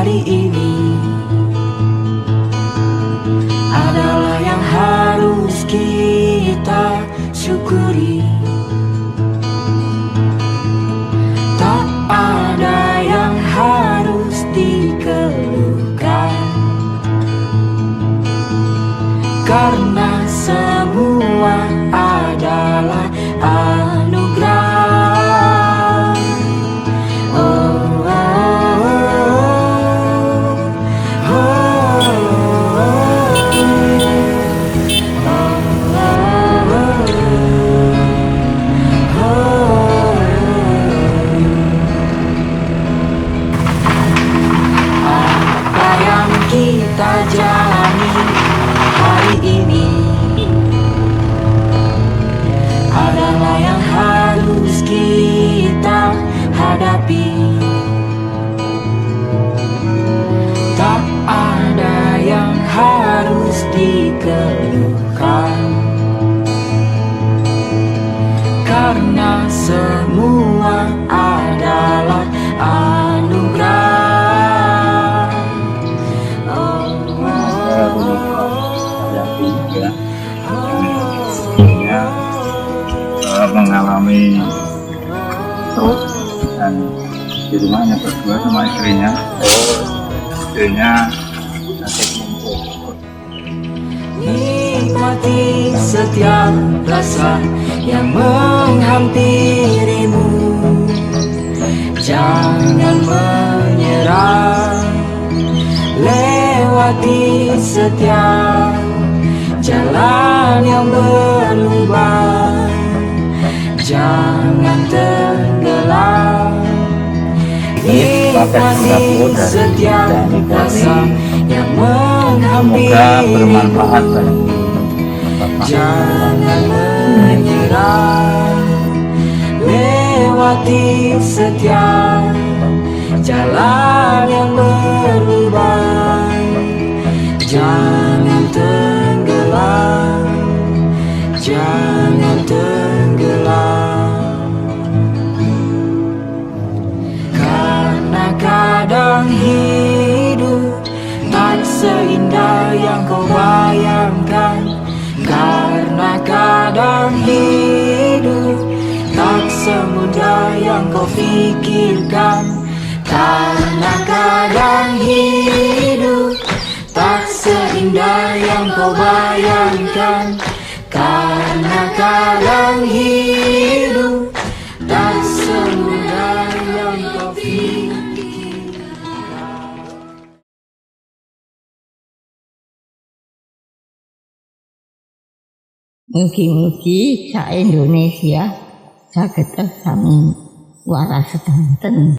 hari ini adalah yang harus kita syukuri. Tak ada yang harus dikeluhkan, karena semua adalah anugerah. Apa yang kita jalani hari ini adalah yang harus kita hadapi. Tak ada yang harus dikeluhkan, karena semua adalah anugerah. Mengalami stroke dan di rumahnya berdua sama istrinya. Istrinya sakit lumpuh. Nikmati setiap rasa yang menghampirimu. Jangan menyerah, lewati setiap jalan yang berlubang. Jangan tenggelam, nikmati setiap rasa yang menghampirimu. Jangan menyerah, lewati setiap jalan yang berlubang. Jangan tenggelam, jangan tenggelam. Karena kadang hidup tak seindah yang kau bayangkan. Karena kadang hidup tak semudah yang kau pikirkan. Karena kadang hidup tak seindah yang kau bayangkan. Karena kadang hidup tak semudah yang kau pikirkan. Mugi-mugi sak Indonesia saged sami waras sedanten.